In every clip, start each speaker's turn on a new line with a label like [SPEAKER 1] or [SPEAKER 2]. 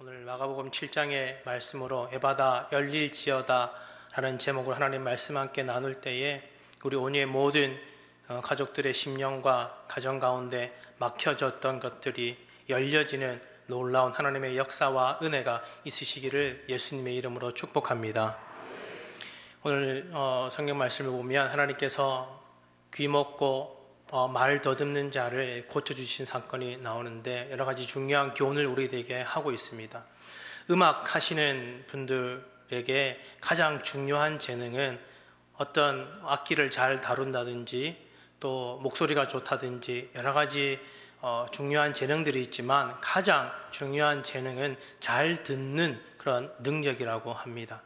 [SPEAKER 1] 오늘 마가복음 7장의 말씀으로 에바다 열릴지어다 라는 제목으로 하나님 말씀 함께 나눌 때에 우리 온유의 모든 가족들의 심령과 가정 가운데 막혀졌던 것들이 열려지는 놀라운 하나님의 역사와 은혜가 있으시기를 예수님의 이름으로 축복합니다. 오늘 성경 말씀을 보면 하나님께서 귀먹고 말 더듬는 자를 고쳐주신 사건이 나오는데 여러 가지 중요한 교훈을 우리에게 하고 있습니다. 음악 하시는 분들에게 가장 중요한 재능은 어떤 악기를 잘 다룬다든지 또 목소리가 좋다든지 여러 가지 중요한 재능들이 있지만 가장 중요한 재능은 잘 듣는 그런 능력이라고 합니다.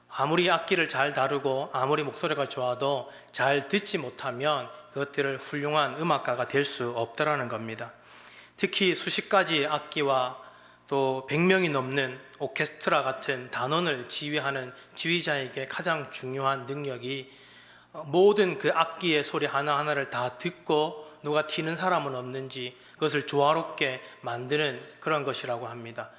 [SPEAKER 1] 아무리 악기를 잘 다루고 아무리 목소리가 좋아도 잘 듣지 못하면 그것들을 훌륭한 음악가가 될 수 없다라는 겁니다. 특히 수십 가지 악기와 또 100명이 넘는 오케스트라 같은 단원을 지휘하는 지휘자에게 가장 중요한 능력이 모든 그 악기의 소리 하나하나를 다 듣고 누가 튀는 사람은 없는지 그것을 조화롭게 만드는 그런 것이라고 합니다.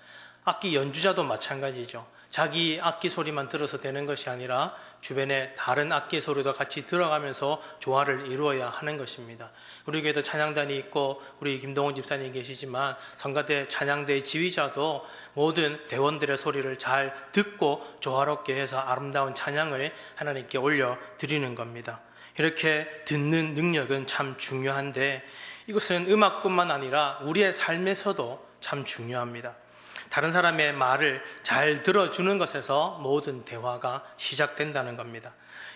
[SPEAKER 1] 악기 연주자도 마찬가지죠. 자기 악기 소리만 들어서 되는 것이 아니라 주변에 다른 악기 소리도 같이 들어가면서 조화를 이루어야 하는 것입니다. 우리 교회도 찬양단이 있고 우리 김동훈 집사님이 계시지만 성가대 찬양대 지휘자도 모든 대원들의 소리를 잘 듣고 조화롭게 해서 아름다운 찬양을 하나님께 올려드리는 겁니다. 이렇게 듣는 능력은 참 중요한데 이것은 음악뿐만 아니라 우리의 삶에서도 참 중요합니다. 다른 사람의 말을 잘 들어주는 것에서 모든 대화가 시작된다는 겁니다.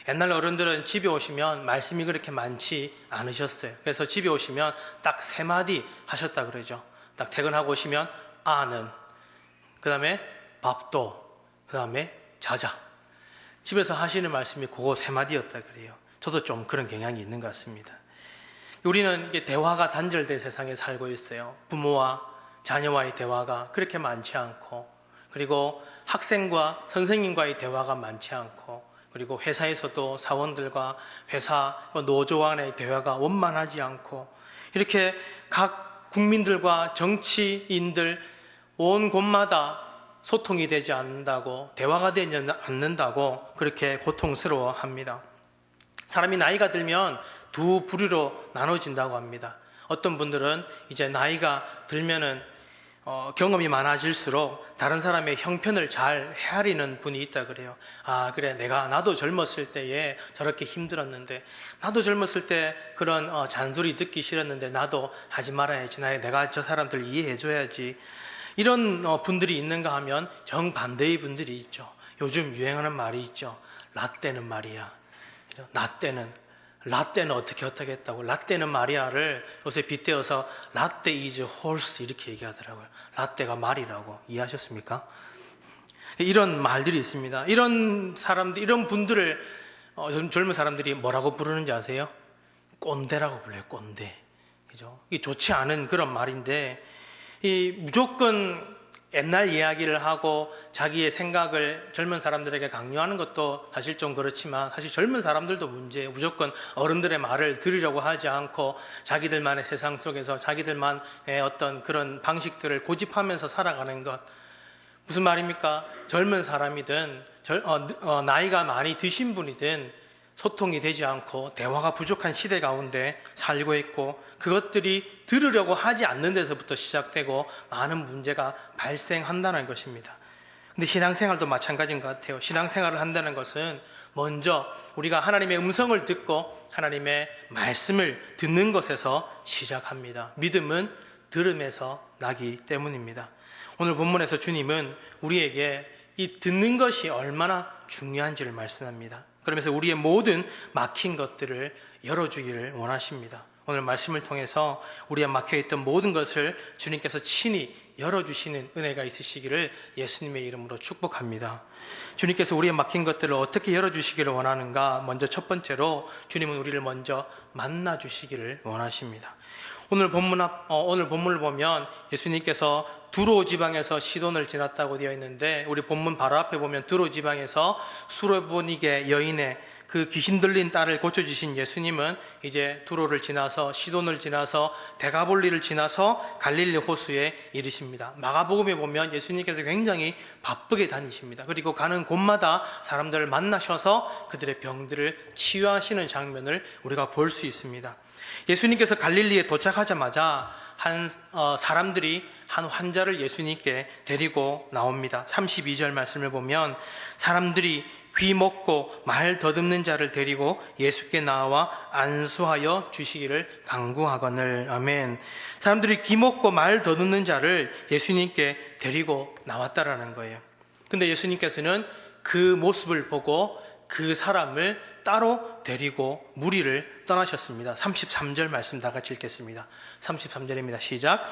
[SPEAKER 1] 옛날 어른들은 집에 오시면 말씀이 그렇게 많지 않으셨어요. 그래서 집에 오시면 딱 3마디 하셨다 그러죠. 딱 퇴근하고 오시면 아는, 그 다음에 밥도, 그 다음에 자자. 집에서 하시는 말씀이 그거 3마디였다 그래요. 저도 좀 그런 경향이 있는 것 같습니다. 우리는 대화가 단절된 세상에 살고 있어요. 부모와 자녀와의 대화가 그렇게 많지 않고, 그리고 학생과 선생님과의 대화가 많지 않고, 그리고 회사에서도 사원들과 회사 노조 간의 대화가 원만하지 않고, 이렇게 각 국민들과 정치인들 온 곳마다 소통이 되지 않는다고, 대화가 되지 않는다고 그렇게 고통스러워합니다. 사람이 나이가 들면 두 부류로 나눠진다고 합니다. 어떤 분들은 이제 나이가 들면은 경험이 많아질수록 다른 사람의 형편을 잘 헤아리는 분이 있다 그래요. 아, 그래, 나도 젊었을 때에 저렇게 힘들었는데, 나도 젊었을 때 그런 잔소리 듣기 싫었는데 나도 하지 말아야지. 내가 저 사람들 이해해줘야지. 이런 분들이 있는가 하면 정반대의 분들이 있죠. 요즘 유행하는 말이 있죠. 라떼는 말이야. 라떼는 어떻게 했다고. 라떼는 마리아를 요새 빗대어서 라떼 is horse 이렇게 얘기하더라고요. 라떼가 말이라고. 이해하셨습니까? 이런 말들이 있습니다. 이런 사람들, 이런 분들을 젊은 사람들이 뭐라고 부르는지 아세요? 꼰대라고 불러요. 꼰대. 그죠? 이 좋지 않은 그런 말인데, 이 무조건 옛날 이야기를 하고 자기의 생각을 젊은 사람들에게 강요하는 것도 사실 좀 그렇지만, 사실 젊은 사람들도 문제예요. 무조건 어른들의 말을 들으려고 하지 않고 자기들만의 세상 속에서 자기들만의 어떤 그런 방식들을 고집하면서 살아가는 것. 무슨 말입니까? 젊은 사람이든 나이가 많이 드신 분이든 소통이 되지 않고 대화가 부족한 시대 가운데 살고 있고, 그것들이 들으려고 하지 않는 데서부터 시작되고 많은 문제가 발생한다는 것입니다. 근데 신앙생활도 마찬가지인 것 같아요. 신앙생활을 한다는 것은 먼저 우리가 하나님의 음성을 듣고 하나님의 말씀을 듣는 것에서 시작합니다. 믿음은 들음에서 나기 때문입니다. 오늘 본문에서 주님은 우리에게 이 듣는 것이 얼마나 중요한지를 말씀합니다. 그러면서 우리의 모든 막힌 것들을 열어주기를 원하십니다. 오늘 말씀을 통해서 우리의 막혀있던 모든 것을 주님께서 친히 열어주시는 은혜가 있으시기를 예수님의 이름으로 축복합니다. 주님께서 우리의 막힌 것들을 어떻게 열어주시기를 원하는가? 먼저 첫 번째로 주님은 우리를 먼저 만나주시기를 원하십니다. 오늘 본문을 보면 예수님께서 두로 지방에서 시돈을 지났다고 되어 있는데, 우리 본문 바로 앞에 보면 두로 지방에서 수로보니게 여인의 그 귀신 들린 딸을 고쳐주신 예수님은 이제 두로를 지나서 시돈을 지나서 데가볼리를 지나서 갈릴리 호수에 이르십니다. 마가복음에 보면 예수님께서 굉장히 바쁘게 다니십니다. 그리고 가는 곳마다 사람들을 만나셔서 그들의 병들을 치유하시는 장면을 우리가 볼 수 있습니다. 예수님께서 갈릴리에 도착하자마자 사람들이 한 환자를 예수님께 데리고 나옵니다. 32절 말씀을 보면 사람들이 귀 먹고 말 더듬는 자를 데리고 예수께 나와 안수하여 주시기를 간구하거늘. 아멘. 사람들이 귀 먹고 말 더듬는 자를 예수님께 데리고 나왔다라는 거예요. 근데 예수님께서는 그 모습을 보고 그 사람을 따로 데리고 무리를 떠나셨습니다. 33절 말씀 다 같이 읽겠습니다. 33절입니다. 시작.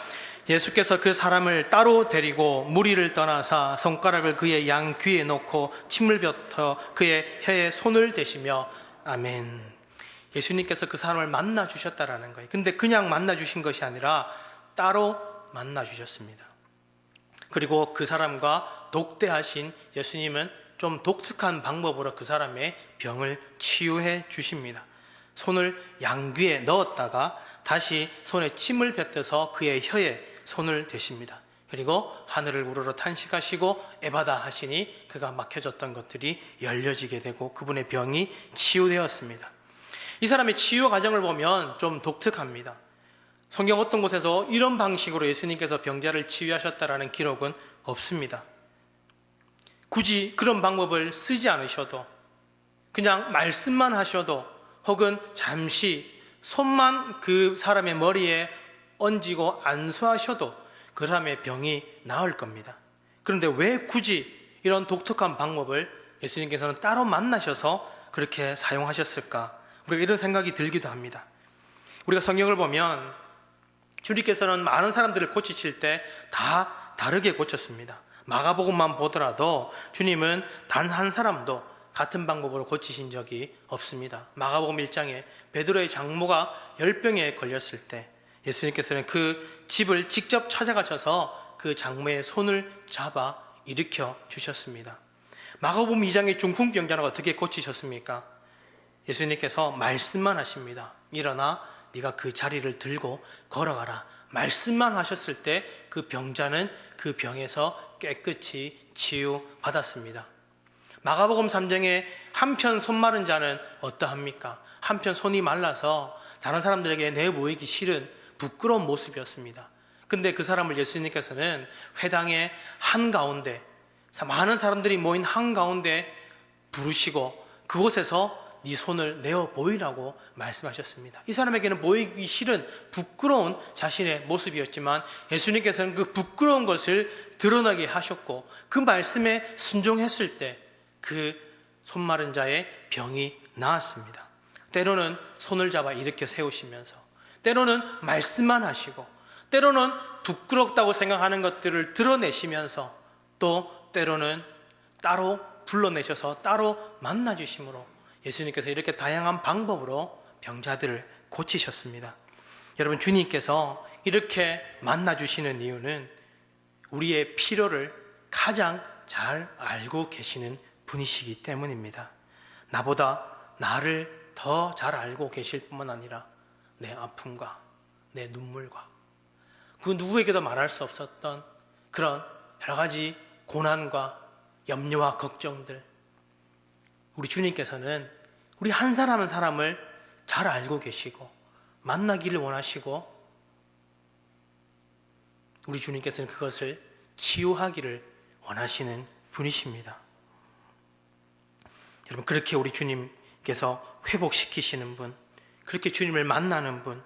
[SPEAKER 1] 예수께서 그 사람을 따로 데리고 무리를 떠나사 손가락을 그의 양 귀에 놓고 침을 뱉어 그의 혀에 손을 대시며. 아멘. 예수님께서 그 사람을 만나 주셨다라는 거예요. 근데 그냥 만나 주신 것이 아니라 따로 만나 주셨습니다. 그리고 그 사람과 독대하신 예수님은 좀 독특한 방법으로 그 사람의 병을 치유해 주십니다. 손을 양귀에 넣었다가 다시 손에 침을 뱉어서 그의 혀에 손을 대십니다. 그리고 하늘을 우러러 탄식하시고 에바다 하시니 그가 막혀졌던 것들이 열려지게 되고 그분의 병이 치유되었습니다. 이 사람의 치유 과정을 보면 좀 독특합니다. 성경 어떤 곳에서 이런 방식으로 예수님께서 병자를 치유하셨다라는 기록은 없습니다. 굳이 그런 방법을 쓰지 않으셔도 그냥 말씀만 하셔도 혹은 잠시 손만 그 사람의 머리에 얹고 안수하셔도 그 사람의 병이 나을 겁니다. 그런데 왜 굳이 이런 독특한 방법을 예수님께서는 따로 만나셔서 그렇게 사용하셨을까? 우리가 이런 생각이 들기도 합니다. 우리가 성경을 보면 주님께서는 많은 사람들을 고치실 때 다 다르게 고쳤습니다. 마가복음만 보더라도 주님은 단 한 사람도 같은 방법으로 고치신 적이 없습니다. 마가복음 1장에 베드로의 장모가 열병에 걸렸을 때 예수님께서는 그 집을 직접 찾아가셔서 그 장모의 손을 잡아 일으켜 주셨습니다. 마가복음 2장의 중풍병자를 어떻게 고치셨습니까? 예수님께서 말씀만 하십니다. 일어나 네가 그 자리를 들고 걸어가라. 말씀만 하셨을 때 그 병자는 그 병에서 깨끗이 치유받았습니다. 마가복음 3장에 한편 손 마른 자는 어떠합니까? 한편 손이 말라서 다른 사람들에게 내보이기 싫은 부끄러운 모습이었습니다. 근데 그 사람을 예수님께서는 회당의 한가운데 많은 사람들이 모인 한가운데 부르시고 그곳에서 네 손을 내어 보이라고 말씀하셨습니다. 이 사람에게는 보이기 싫은 부끄러운 자신의 모습이었지만 예수님께서는 그 부끄러운 것을 드러나게 하셨고 그 말씀에 순종했을 때 그 손 마른 자의 병이 나았습니다. 때로는 손을 잡아 일으켜 세우시면서 때로는 말씀만 하시고 때로는 부끄럽다고 생각하는 것들을 드러내시면서 또 때로는 따로 불러내셔서 따로 만나주심으로 예수님께서 이렇게 다양한 방법으로 병자들을 고치셨습니다. 여러분, 주님께서 이렇게 만나주시는 이유는 우리의 필요를 가장 잘 알고 계시는 분이시기 때문입니다. 나보다 나를 더 잘 알고 계실 뿐만 아니라 내 아픔과 내 눈물과 그 누구에게도 말할 수 없었던 그런 여러 가지 고난과 염려와 걱정들, 우리 주님께서는 우리 한 사람 한 사람을 잘 알고 계시고 만나기를 원하시고 우리 주님께서는 그것을 치유하기를 원하시는 분이십니다. 여러분, 그렇게 우리 주님께서 회복시키시는 분, 그렇게 주님을 만나는 분,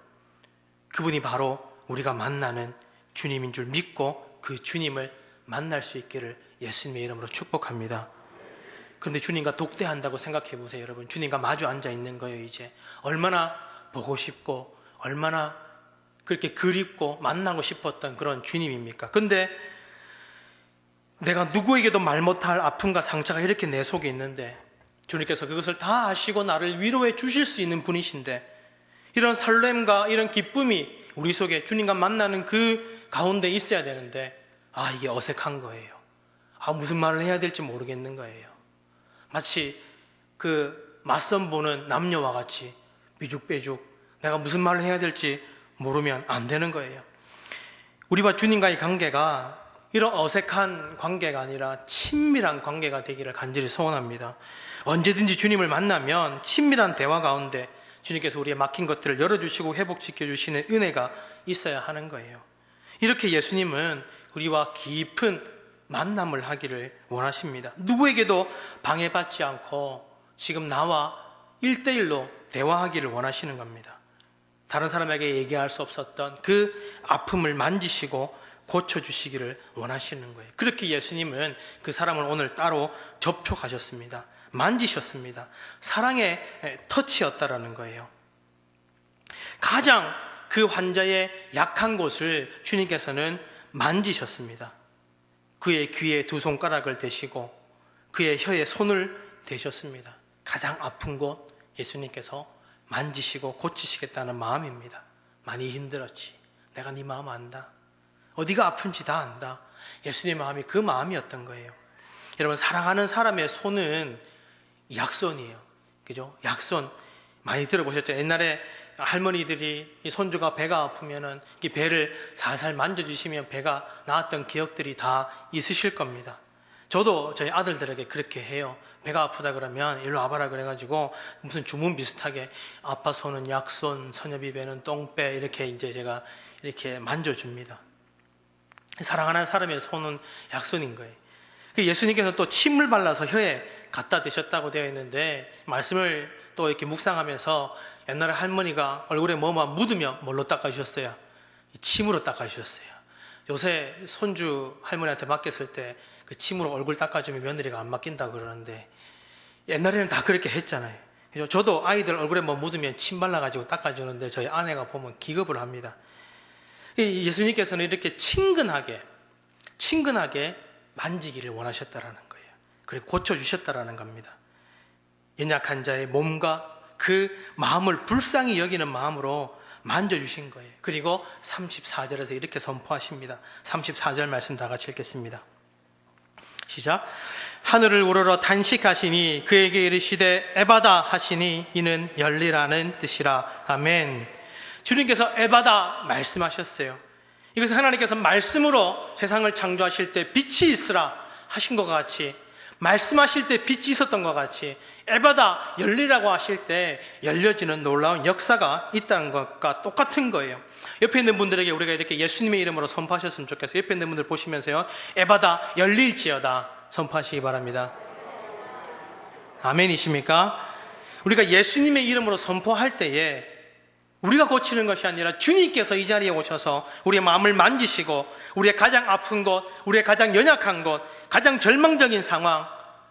[SPEAKER 1] 그분이 바로 우리가 만나는 주님인 줄 믿고 그 주님을 만날 수 있기를 예수님의 이름으로 축복합니다. 그런데 주님과 독대한다고 생각해 보세요. 여러분, 주님과 마주 앉아 있는 거예요. 이제 얼마나 보고 싶고 얼마나 그렇게 그립고 만나고 싶었던 그런 주님입니까? 근데 내가 누구에게도 말 못할 아픔과 상처가 이렇게 내 속에 있는데 주님께서 그것을 다 아시고 나를 위로해 주실 수 있는 분이신데 이런 설렘과 이런 기쁨이 우리 속에 주님과 만나는 그 가운데 있어야 되는데 이게 어색한 거예요. 무슨 말을 해야 될지 모르겠는 거예요. 마치 그 맞선 보는 남녀와 같이 삐죽빼죽 내가 무슨 말을 해야 될지 모르면 안 되는 거예요. 우리와 주님과의 관계가 이런 어색한 관계가 아니라 친밀한 관계가 되기를 간절히 소원합니다. 언제든지 주님을 만나면 친밀한 대화 가운데 주님께서 우리의 막힌 것들을 열어주시고 회복시켜주시는 은혜가 있어야 하는 거예요. 이렇게 예수님은 우리와 깊은 만남을 하기를 원하십니다. 누구에게도 방해받지 않고 지금 나와 1대1로 대화하기를 원하시는 겁니다. 다른 사람에게 얘기할 수 없었던 그 아픔을 만지시고 고쳐주시기를 원하시는 거예요. 그렇게 예수님은 그 사람을 오늘 따로 접촉하셨습니다. 만지셨습니다. 사랑의 터치였다라는 거예요. 가장 그 환자의 약한 곳을 주님께서는 만지셨습니다. 그의 귀에 두 손가락을 대시고 그의 혀에 손을 대셨습니다. 가장 아픈 곳 예수님께서 만지시고 고치시겠다는 마음입니다. 많이 힘들었지. 내가 네 마음 안다. 어디가 아픈지 다 안다. 예수님의 마음이 그 마음이었던 거예요. 여러분, 사랑하는 사람의 손은 약손이에요. 그죠? 약손 많이 들어보셨죠? 옛날에 할머니들이 이 손주가 배가 아프면은 이 배를 살살 만져주시면 배가 나았던 기억들이 다 있으실 겁니다. 저도 저희 아들들에게 그렇게 해요. 배가 아프다 그러면 일로 와봐라 그래가지고 무슨 주문 비슷하게 아빠 손은 약손, 선엽이 배는 똥배 이렇게 이제 제가 이렇게 만져줍니다. 사랑하는 사람의 손은 약손인 거예요. 예수님께서 또 침을 발라서 혀에 갖다 대셨다고 되어 있는데 말씀을 또 이렇게 묵상하면서 옛날에 할머니가 얼굴에 뭐만 묻으면 뭘로 닦아주셨어요? 침으로 닦아주셨어요. 요새 손주 할머니한테 맡겼을 때 그 침으로 얼굴 닦아주면 며느리가 안 맡긴다고 그러는데 옛날에는 다 그렇게 했잖아요. 그죠? 저도 아이들 얼굴에 뭐 묻으면 침 발라가지고 닦아주는데 저희 아내가 보면 기겁을 합니다. 예수님께서는 이렇게 친근하게 만지기를 원하셨다라는 거예요. 그리고 고쳐주셨다라는 겁니다. 연약한 자의 몸과 그 마음을 불쌍히 여기는 마음으로 만져주신 거예요. 그리고 34절에서 이렇게 선포하십니다. 34절 말씀 다 같이 읽겠습니다. 시작. 하늘을 우러러 단식하시니 그에게 이르시되 에바다 하시니 이는 열리라는 뜻이라. 아멘. 주님께서 에바다 말씀하셨어요. 이것은 하나님께서 말씀으로 세상을 창조하실 때 빛이 있으라 하신 것 같이, 말씀하실 때 빛이 있었던 것 같이 에바다 열리라고 하실 때 열려지는 놀라운 역사가 있다는 것과 똑같은 거예요. 옆에 있는 분들에게 우리가 이렇게 예수님의 이름으로 선포하셨으면 좋겠어요. 옆에 있는 분들 보시면서요, 에바다 열릴지어다 선포하시기 바랍니다. 아멘이십니까? 우리가 예수님의 이름으로 선포할 때에 우리가 고치는 것이 아니라 주님께서 이 자리에 오셔서 우리의 마음을 만지시고 우리의 가장 아픈 것, 우리의 가장 연약한 것, 가장 절망적인 상황,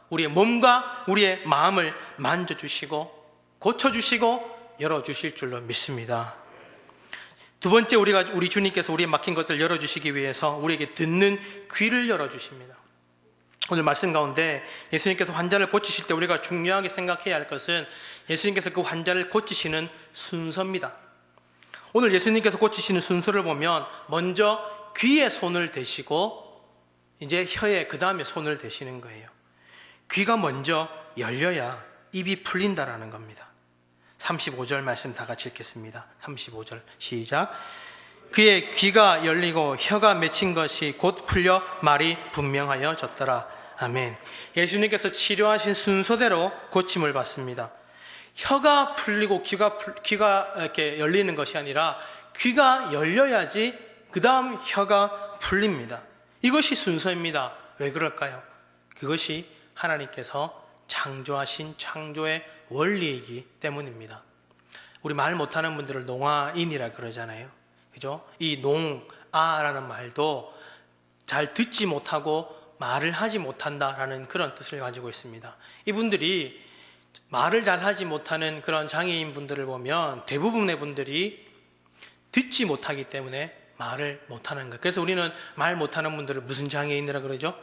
[SPEAKER 1] 우리의 몸과 우리의 마음을 만져주시고 고쳐주시고 열어주실 줄로 믿습니다. 두 번째, 우리 주님께서 우리의 막힌 것을 열어주시기 위해서 우리에게 듣는 귀를 열어주십니다. 오늘 말씀 가운데 예수님께서 환자를 고치실 때 우리가 중요하게 생각해야 할 것은 예수님께서 그 환자를 고치시는 순서입니다. 오늘 예수님께서 고치시는 순서를 보면 먼저 귀에 손을 대시고 이제 혀에 그 다음에 손을 대시는 거예요. 귀가 먼저 열려야 입이 풀린다라는 겁니다. 35절 말씀 다 같이 읽겠습니다. 35절 시작. 그의 귀가 열리고 혀가 맺힌 것이 곧 풀려 말이 분명하여졌더라. 아멘. 예수님께서 치료하신 순서대로 고침을 받습니다. 혀가 풀리고 귀가 이렇게 열리는 것이 아니라 귀가 열려야지 그 다음 혀가 풀립니다. 이것이 순서입니다. 왜 그럴까요? 그것이 하나님께서 창조하신 창조의 원리이기 때문입니다. 우리 말 못하는 분들을 농아인이라 그러잖아요. 그죠? 이 농아라는 말도 잘 듣지 못하고 말을 하지 못한다라는 그런 뜻을 가지고 있습니다. 이분들이 말을 잘 하지 못하는 그런 장애인 분들을 보면 대부분의 분들이 듣지 못하기 때문에 말을 못하는 거예요. 그래서 우리는 말 못하는 분들을 무슨 장애인이라 그러죠?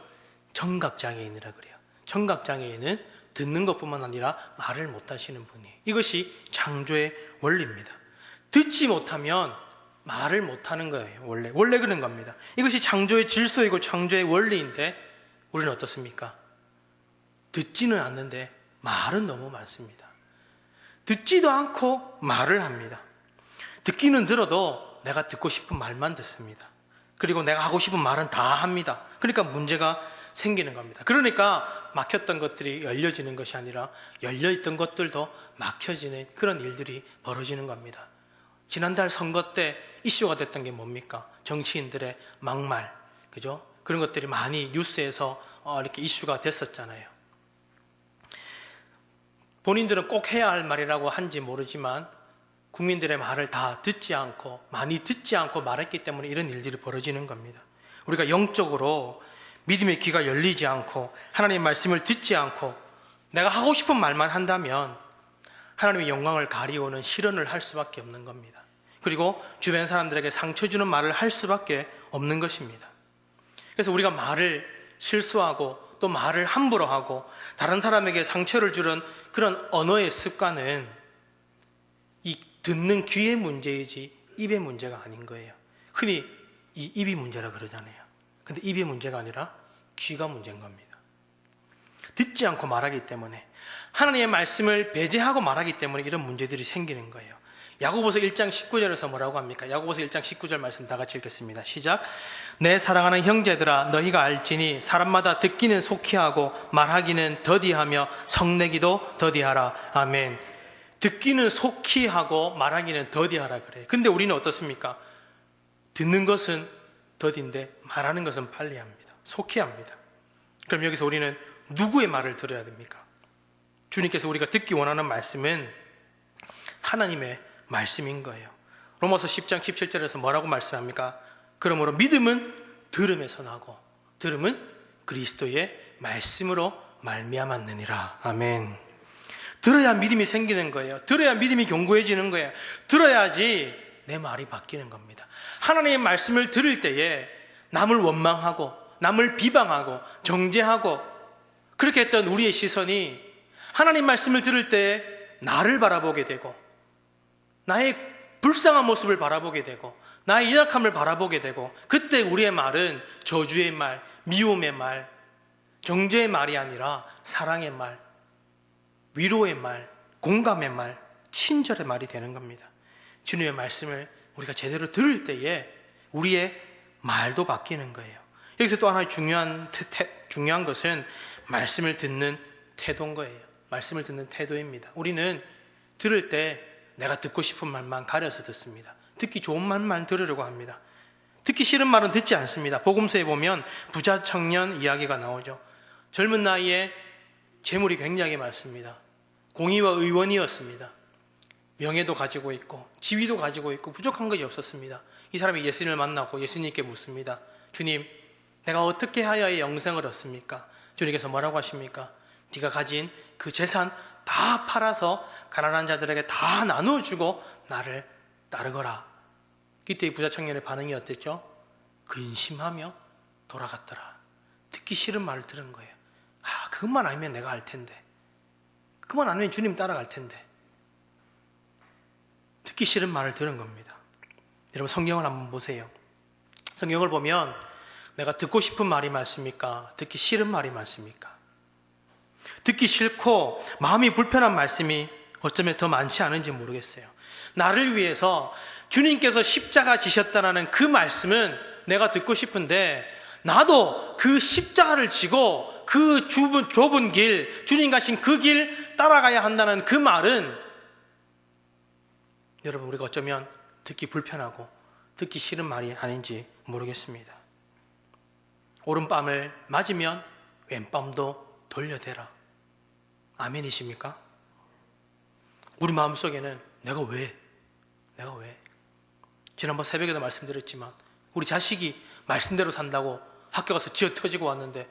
[SPEAKER 1] 청각장애인이라 그래요. 청각장애인은 듣는 것뿐만 아니라 말을 못하시는 분이에요. 이것이 창조의 원리입니다. 듣지 못하면 말을 못하는 거예요. 원래 그런 겁니다. 이것이 창조의 질서이고 창조의 원리인데 우리는 어떻습니까? 듣지는 않는데 말은 너무 많습니다. 듣지도 않고 말을 합니다. 듣기는 들어도 내가 듣고 싶은 말만 듣습니다. 그리고 내가 하고 싶은 말은 다 합니다. 그러니까 문제가 생기는 겁니다. 그러니까 막혔던 것들이 열려지는 것이 아니라 열려있던 것들도 막혀지는 그런 일들이 벌어지는 겁니다. 지난달 선거 때 이슈가 됐던 게 뭡니까? 정치인들의 막말, 그죠? 그런 것들이 많이 뉴스에서 이렇게 이슈가 됐었잖아요. 본인들은 꼭 해야 할 말이라고 한지 모르지만 국민들의 말을 다 듣지 않고, 많이 듣지 않고 말했기 때문에 이런 일들이 벌어지는 겁니다. 우리가 영적으로 믿음의 귀가 열리지 않고 하나님의 말씀을 듣지 않고 내가 하고 싶은 말만 한다면 하나님의 영광을 가리우는 실언을 할 수밖에 없는 겁니다. 그리고 주변 사람들에게 상처 주는 말을 할 수밖에 없는 것입니다. 그래서 우리가 말을 실수하고 또 말을 함부로 하고 다른 사람에게 상처를 주는 그런 언어의 습관은 이 듣는 귀의 문제이지 입의 문제가 아닌 거예요. 흔히 이 입이 문제라 그러잖아요. 근데 입의 문제가 아니라 귀가 문제인 겁니다. 듣지 않고 말하기 때문에, 하나님의 말씀을 배제하고 말하기 때문에 이런 문제들이 생기는 거예요. 야고보서 1장 19절에서 뭐라고 합니까? 야고보서 1장 19절 말씀 다 같이 읽겠습니다. 시작. 내 사랑하는 형제들아, 너희가 알지니 사람마다 듣기는 속히 하고 말하기는 더디하며 성내기도 더디하라. 아멘. 듣기는 속히 하고 말하기는 더디하라 그래요. 근데 우리는 어떻습니까? 듣는 것은 더딘데 말하는 것은 빨리 합니다. 속히 합니다. 그럼 여기서 우리는 누구의 말을 들어야 됩니까? 주님께서 우리가 듣기 원하는 말씀은 하나님의 말씀인 거예요. 로마서 10장 17절에서 뭐라고 말씀합니까? 그러므로 믿음은 들음에서 나고 들음은 그리스도의 말씀으로 말미암았느니라. 아멘. 들어야 믿음이 생기는 거예요. 들어야 믿음이 견고해지는 거예요. 들어야지 내 말이 바뀌는 겁니다. 하나님의 말씀을 들을 때에 남을 원망하고 남을 비방하고 정죄하고 그렇게 했던 우리의 시선이 하나님 말씀을 들을 때에 나를 바라보게 되고 나의 불쌍한 모습을 바라보게 되고 나의 연약함을 바라보게 되고, 그때 우리의 말은 저주의 말, 미움의 말, 정죄의 말이 아니라 사랑의 말, 위로의 말, 공감의 말, 친절의 말이 되는 겁니다. 주님의 말씀을 우리가 제대로 들을 때에 우리의 말도 바뀌는 거예요. 여기서 또 하나 중요한 것은 말씀을 듣는 태도인 거예요. 말씀을 듣는 태도입니다. 우리는 들을 때 내가 듣고 싶은 말만 가려서 듣습니다. 듣기 좋은 말만 들으려고 합니다. 듣기 싫은 말은 듣지 않습니다. 복음서에 보면 부자 청년 이야기가 나오죠. 젊은 나이에 재물이 굉장히 많습니다. 공의와 의원이었습니다. 명예도 가지고 있고 지위도 가지고 있고 부족한 것이 없었습니다. 이 사람이 예수님을 만나고 예수님께 묻습니다. 주님, 내가 어떻게 하여야 영생을 얻습니까? 주님께서 뭐라고 하십니까? 네가 가진 그 재산 다 팔아서 가난한 자들에게 다 나눠주고 나를 따르거라. 이때 이 부자 청년의 반응이 어땠죠? 근심하며 돌아갔더라. 듣기 싫은 말을 들은 거예요. 그것만 아니면 내가 할 텐데, 그것만 아니면 주님 따라갈 텐데. 듣기 싫은 말을 들은 겁니다. 여러분, 성경을 한번 보세요. 성경을 보면 내가 듣고 싶은 말이 많습니까? 듣기 싫은 말이 많습니까? 듣기 싫고 마음이 불편한 말씀이 어쩌면 더 많지 않은지 모르겠어요. 나를 위해서 주님께서 십자가 지셨다는 그 말씀은 내가 듣고 싶은데, 나도 그 십자가를 지고 그 좁은 길, 주님 가신 그 길 따라가야 한다는 그 말은 여러분, 우리가 어쩌면 듣기 불편하고 듣기 싫은 말이 아닌지 모르겠습니다. 오른밤을 맞으면 왼밤도 돌려대라. 아멘이십니까? 우리 마음속에는 내가 왜? 지난번 새벽에도 말씀드렸지만 우리 자식이 말씀대로 산다고 학교 가서 쥐어 터지고 왔는데,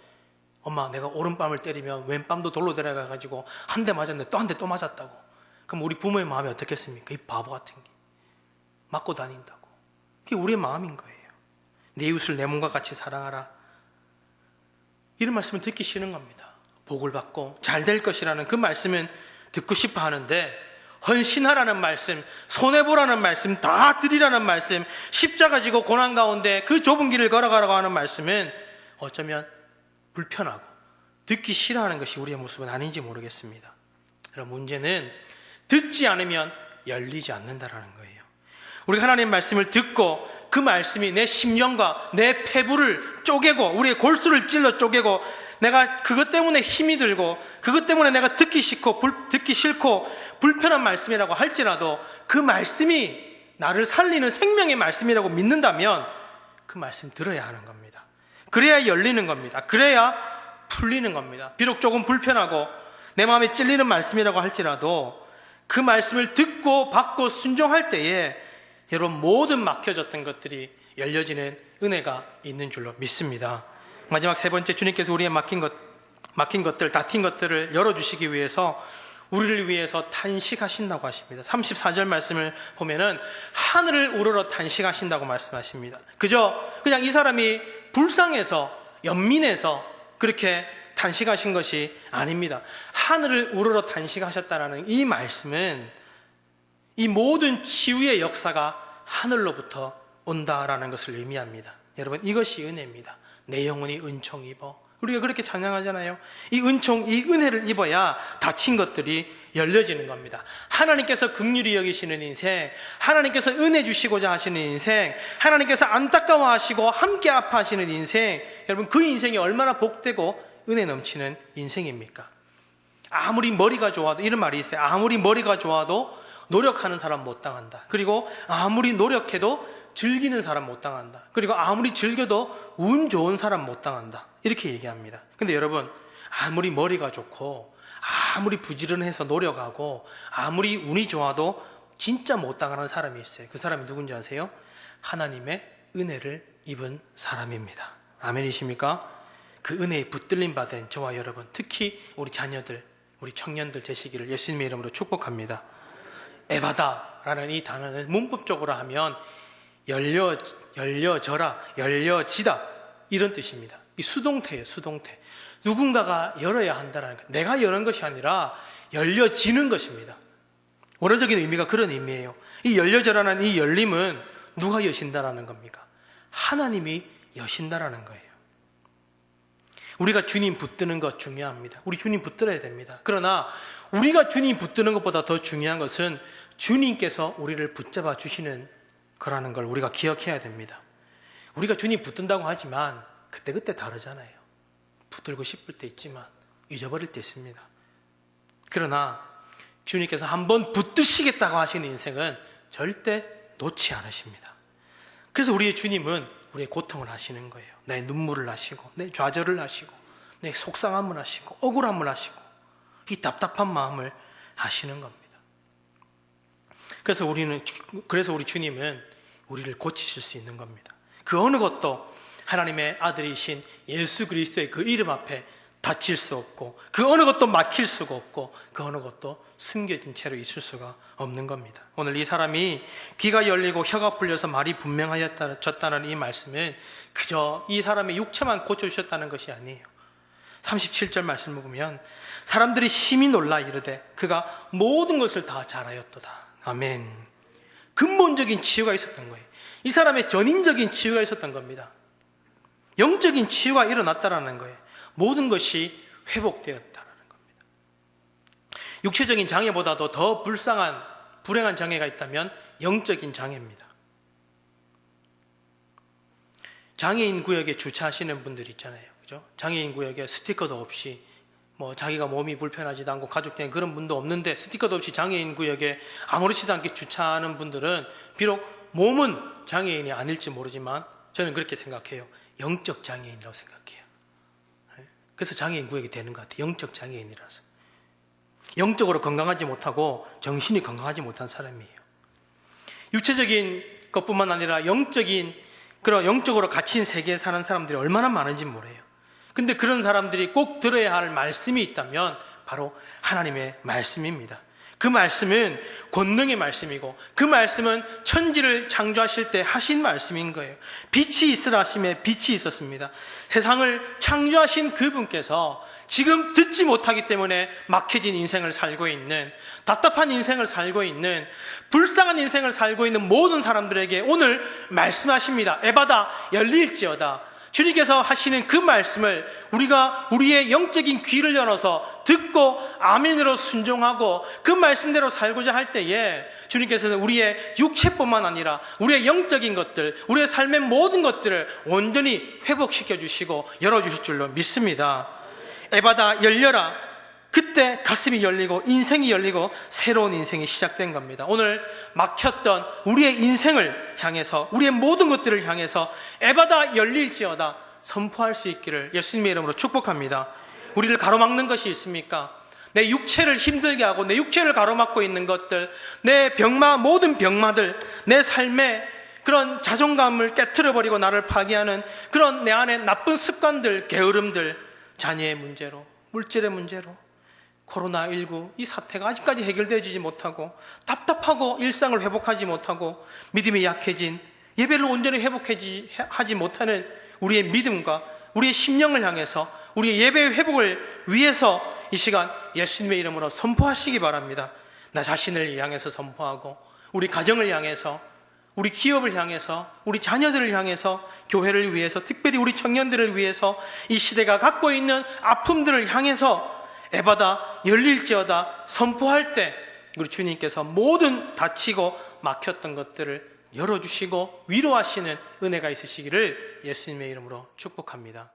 [SPEAKER 1] 엄마, 내가 오른밤을 때리면 왼밤도 돌로 데려가가지고 한 대 맞았는데 또 한 대 또 맞았다고. 그럼 우리 부모의 마음이 어떻겠습니까? 이 바보 같은 게 맞고 다닌다고. 그게 우리의 마음인 거예요. 내 이웃을 내 몸과 같이 사랑하라. 이런 말씀을 듣기 싫은 겁니다. 복을 받고 잘 될 것이라는 그 말씀은 듣고 싶어 하는데, 헌신하라는 말씀, 손해보라는 말씀, 다 드리라는 말씀, 십자가 지고 고난 가운데 그 좁은 길을 걸어가라고 하는 말씀은 어쩌면 불편하고 듣기 싫어하는 것이 우리의 모습은 아닌지 모르겠습니다. 그럼 문제는 듣지 않으면 열리지 않는다라는 거예요. 우리가 하나님의 말씀을 듣고 그 말씀이 내 심령과 내 폐부를 쪼개고 우리의 골수를 찔러 쪼개고 내가 그것 때문에 힘이 들고 그것 때문에 내가 듣기 싫고 불편한 말씀이라고 할지라도 그 말씀이 나를 살리는 생명의 말씀이라고 믿는다면 그 말씀 들어야 하는 겁니다. 그래야 열리는 겁니다. 그래야 풀리는 겁니다. 비록 조금 불편하고 내 마음에 찔리는 말씀이라고 할지라도 그 말씀을 듣고 받고 순종할 때에 여러분 모든 막혀졌던 것들이 열려지는 은혜가 있는 줄로 믿습니다. 마지막 세 번째, 주님께서 우리의 막힌 것들, 닫힌 것들을 열어주시기 위해서 우리를 위해서 탄식하신다고 하십니다. 34절 말씀을 보면은 하늘을 우러러 탄식하신다고 말씀하십니다. 그냥 이 사람이 불쌍해서 연민해서 그렇게 탄식하신 것이 아닙니다. 하늘을 우러러 탄식하셨다는 이 말씀은 이 모든 치유의 역사가 하늘로부터 온다라는 것을 의미합니다. 여러분, 이것이 은혜입니다. 내 영혼이 은총 입어. 우리가 그렇게 찬양하잖아요. 이 은혜를 입어야 닫힌 것들이 열려지는 겁니다. 하나님께서 긍휼히 여기시는 인생, 하나님께서 은혜 주시고자 하시는 인생, 하나님께서 안타까워하시고 함께 아파하시는 인생, 여러분 그 인생이 얼마나 복되고 은혜 넘치는 인생입니까? 아무리 머리가 좋아도, 이런 말이 있어요. 아무리 머리가 좋아도 노력하는 사람 못 당한다. 그리고 아무리 노력해도 즐기는 사람 못 당한다. 그리고 아무리 즐겨도 운 좋은 사람 못 당한다. 이렇게 얘기합니다. 근데 여러분, 아무리 머리가 좋고 아무리 부지런해서 노력하고 아무리 운이 좋아도 진짜 못 당하는 사람이 있어요. 그 사람이 누군지 아세요? 하나님의 은혜를 입은 사람입니다. 아멘이십니까? 그 은혜에 붙들림 받은 저와 여러분, 특히 우리 자녀들, 우리 청년들 되시기를 예수님의 이름으로 축복합니다. 에바다라는 이 단어는 문법적으로 하면 열려져라, 열려지다, 이런 뜻입니다. 이 수동태예요, 수동태. 누군가가 열어야 한다는 것. 내가 여는 것이 아니라 열려지는 것입니다. 원어적인 의미가 그런 의미예요. 이 열려져라는 이 열림은 누가 여신다라는 겁니까? 하나님이 여신다라는 거예요. 우리가 주님 붙드는 것 중요합니다. 우리 주님 붙들어야 됩니다. 그러나 우리가 주님 붙드는 것보다 더 중요한 것은 주님께서 우리를 붙잡아 주시는 거라는 걸 우리가 기억해야 됩니다. 우리가 주님 붙든다고 하지만 그때그때 다르잖아요. 붙들고 싶을 때 있지만 잊어버릴 때 있습니다. 그러나 주님께서 한번 붙드시겠다고 하시는 인생은 절대 놓지 않으십니다. 그래서 우리의 주님은 우리의 고통을 하시는 거예요. 내 눈물을 하시고 내 좌절을 하시고 내 속상함을 하시고 억울함을 하시고 이 답답한 마음을 하시는 겁니다. 그래서 우리 주님은 우리를 고치실 수 있는 겁니다. 그 어느 것도 하나님의 아들이신 예수 그리스도의 그 이름 앞에 닫힐 수 없고, 그 어느 것도 막힐 수가 없고, 그 어느 것도 숨겨진 채로 있을 수가 없는 겁니다. 오늘 이 사람이 귀가 열리고 혀가 풀려서 말이 분명하였다는 이 말씀은 그저 이 사람의 육체만 고쳐주셨다는 것이 아니에요. 37절 말씀을 보면 사람들이 심히 놀라 이르되 그가 모든 것을 다 잘하였도다. 아멘. 근본적인 치유가 있었던 거예요. 이 사람의 전인적인 치유가 있었던 겁니다. 영적인 치유가 일어났다라는 거예요. 모든 것이 회복되었다라는 겁니다. 육체적인 장애보다도 더 불행한 장애가 있다면 영적인 장애입니다. 장애인 구역에 주차하시는 분들 있잖아요. 그죠? 장애인 구역에 스티커도 없이 자기가 몸이 불편하지도 않고 가족 중에 그런 분도 없는데 스티커도 없이 장애인 구역에 아무렇지도 않게 주차하는 분들은 비록 몸은 장애인이 아닐지 모르지만 저는 그렇게 생각해요. 영적 장애인이라고 생각해요. 그래서 장애인 구역이 되는 것 같아요. 영적 장애인이라서. 영적으로 건강하지 못하고 정신이 건강하지 못한 사람이에요. 육체적인 것뿐만 아니라 그런 영적으로 갇힌 세계에 사는 사람들이 얼마나 많은지 모르요. 근데 그런 사람들이 꼭 들어야 할 말씀이 있다면 바로 하나님의 말씀입니다. 그 말씀은 권능의 말씀이고 그 말씀은 천지를 창조하실 때 하신 말씀인 거예요. 빛이 있으라 하심에 빛이 있었습니다. 세상을 창조하신 그분께서 지금 듣지 못하기 때문에 막혀진 인생을 살고 있는, 답답한 인생을 살고 있는, 불쌍한 인생을 살고 있는 모든 사람들에게 오늘 말씀하십니다. 에바다 열릴지어다. 주님께서 하시는 그 말씀을 우리가 우리의 영적인 귀를 열어서 듣고 아멘으로 순종하고 그 말씀대로 살고자 할 때에 주님께서는 우리의 육체뿐만 아니라 우리의 영적인 것들, 우리의 삶의 모든 것들을 온전히 회복시켜 주시고 열어주실 줄로 믿습니다. 에바다 열려라. 그때 가슴이 열리고 인생이 열리고 새로운 인생이 시작된 겁니다. 오늘 막혔던 우리의 인생을 향해서, 우리의 모든 것들을 향해서 에바다 열릴지어다 선포할 수 있기를 예수님의 이름으로 축복합니다. 우리를 가로막는 것이 있습니까? 내 육체를 힘들게 하고 내 육체를 가로막고 있는 것들, 내 모든 병마들, 내 삶의 그런 자존감을 깨트려버리고 나를 파괴하는 그런 내 안에 나쁜 습관들, 게으름들, 자녀의 문제로, 물질의 문제로, 코로나19 이 사태가 아직까지 해결되지 못하고 답답하고 일상을 회복하지 못하고 믿음이 약해진, 예배를 온전히 회복하지 못하는 우리의 믿음과 우리의 심령을 향해서 우리의 예배의 회복을 위해서 이 시간 예수님의 이름으로 선포하시기 바랍니다. 나 자신을 향해서 선포하고 우리 가정을 향해서, 우리 기업을 향해서, 우리 자녀들을 향해서, 교회를 위해서, 특별히 우리 청년들을 위해서 이 시대가 갖고 있는 아픔들을 향해서 에바다 열릴지어다 선포할 때 우리 주님께서 모든 닫히고 막혔던 것들을 열어주시고 위로하시는 은혜가 있으시기를 예수님의 이름으로 축복합니다.